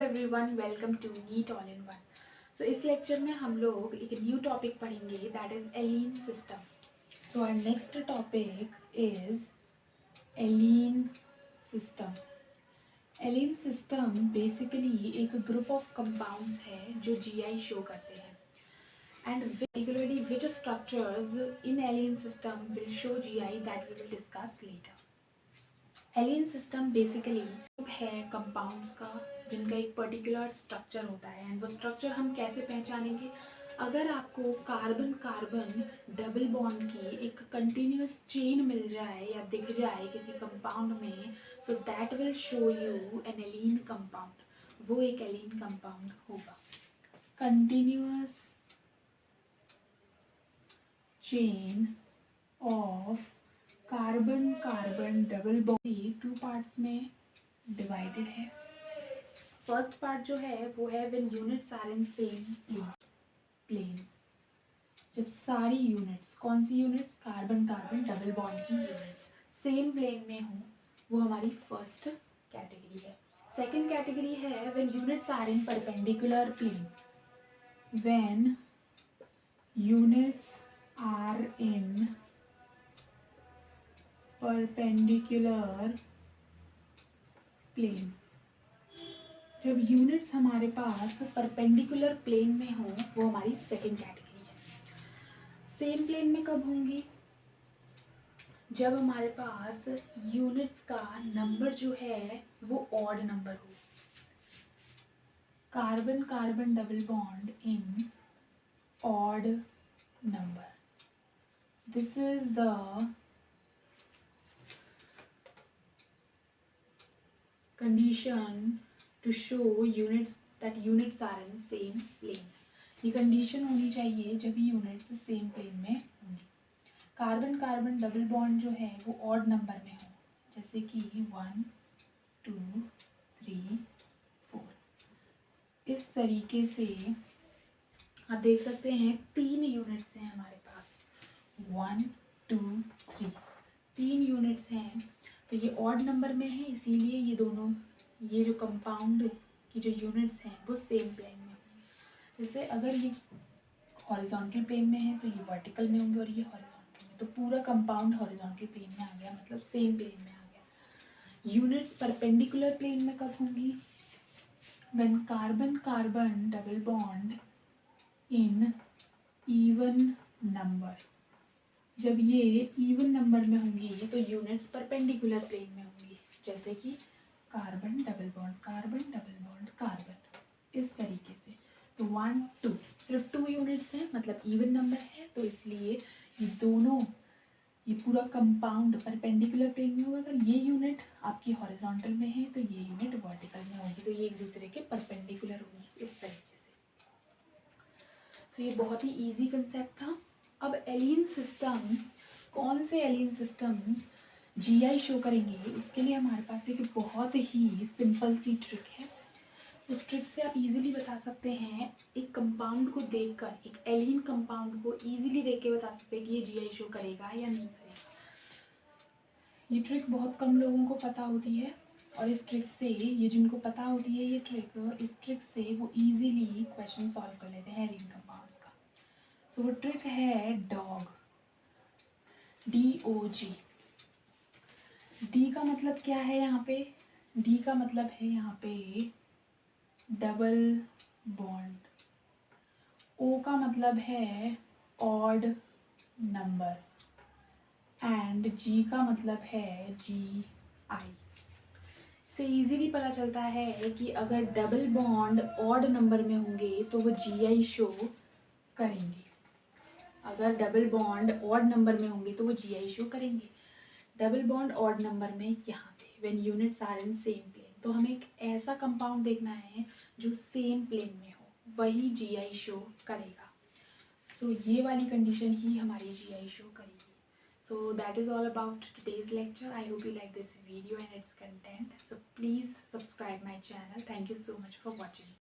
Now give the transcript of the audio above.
Everyone, welcome to NEET all in one. So इस lecture में हम लोग एक न्यू टॉपिक पढ़ेंगे, that is allene system. So our next topic is allene system. Allene system basically एक group of compounds है जो GI show करते हैं, and particularly which structures in alien system will show GI that we will discuss later. Alien system basically है compounds का जिनका एक particular structure होता है, एंड वो स्ट्रक्चर हम कैसे पहचानेंगे? अगर आपको कार्बन कार्बन डबल बॉन्ड की एक कंटिन्यूस चेन मिल जाए या दिख जाए किसी कंपाउंड में, so that will show you an allene compound. वो एक एलीन कंपाउंड होगा। Continuous chain of carbon carbon double bond two parts में डिवाइडेड है। फर्स्ट पार्ट जो है वो है when units are in same plane. जब सारी यूनिट्स, कौन सी units? Carbon carbon double bond की यूनिट्स सेम प्लेन में हो, वो हमारी फर्स्ट कैटेगरी है। सेकेंड कैटेगरी है when units are in perpendicular plane. When units are in perpendicular plane. जब यूनिट्स हमारे पास परपेंडिकुलर प्लेन में हो, वो हमारी सेकेंड कैटेगरी है। सेम प्लेन में कब होंगी? जब हमारे पास यूनिट्स का नंबर जो है वो ऑड नंबर हो। Carbon carbon double bond in odd number, this is the condition to show units are in same plane। ये कंडीशन होनी चाहिए जब यूनिट्स सेम प्लेन में होंगी। कार्बन कार्बन डबल बॉन्ड जो है वो ऑड नंबर में हो, जैसे कि 1 2 3 4। इस तरीके से आप देख सकते हैं 3 यूनिट्स हैं हमारे पास, 1 2 3, 3 यूनिट्स हैं। तो ये ऑड नंबर में है, इसीलिए ये दोनों, ये जो कंपाउंड की जो यूनिट्स हैं वो सेम प्लेन में होंगे। जैसे अगर ये हॉरिजॉन्टल प्लेन में है तो ये वर्टिकल में होंगे, और ये हॉरिजॉन्टल में, तो पूरा कंपाउंड हॉरिजॉन्टल प्लेन में आ गया, मतलब सेम प्लेन में आ गया। यूनिट्स परपेंडिकुलर प्लेन में कब होंगी? When carbon carbon double bond in even number. जब ये इवन नंबर में होंगी तो यूनिट्स परपेंडिकुलर प्लेन में होंगी, जैसे कि कार्बन डबल बॉन्ड कार्बन, इस तरीके से। तो 1 2, सिर्फ 2 यूनिट्स हैं, मतलब इवन नंबर है, तो इसलिए ये दोनों, ये पूरा कंपाउंड परपेंडिकुलर प्लेन में होगा। अगर ये यूनिट आपकी हॉरिजॉन्टल में है तो ये यूनिट वर्टिकल में होगी, तो ये एक दूसरे के परपेंडिकुलर होगी, इस तरीके से। तो ये बहुत ही ईजी कंसेप्ट था। अब एलीन सिस्टम, कौन से एलीन सिस्टम्स जीआई शो करेंगे, उसके लिए हमारे पास एक बहुत ही सिंपल सी ट्रिक है। उस ट्रिक से आप इजीली बता सकते हैं, एक कंपाउंड को देखकर, एक एलीन कंपाउंड को इजीली देख के बता सकते हैं कि ये जीआई शो करेगा या नहीं करेगा। ये ट्रिक बहुत कम लोगों को पता होती है, और इस ट्रिक से, ये जिनको पता होती है ये ट्रिक, इस ट्रिक से वो इजीली क्वेश्चन सॉल्व कर लेते हैं एलीन कंपाउंड्स का। सो वो ट्रिक है डॉग, DOG। डी का मतलब क्या है यहाँ पे? डी का मतलब है यहाँ पे डबल बॉन्ड। ओ का मतलब है ऑड नंबर, एंड जी का मतलब है GI। से इजीली पता चलता है कि अगर डबल बॉन्ड ऑड नंबर में होंगे तो वो GI शो करेंगे। अगर डबल बॉन्ड ऑड नंबर में होंगे तो वो GI शो करेंगे। डबल बॉन्ड ऑड नंबर में यहाँ पे when units are in same plane, तो हमें एक ऐसा कंपाउंड देखना है जो सेम प्लेन में हो, वही GI शो करेगा। सो ये वाली कंडीशन ही हमारी GI शो करेगी। So that is all about today's lecture. I hope you like this video and it's content. So please subscribe my channel. Thank you so much for watching.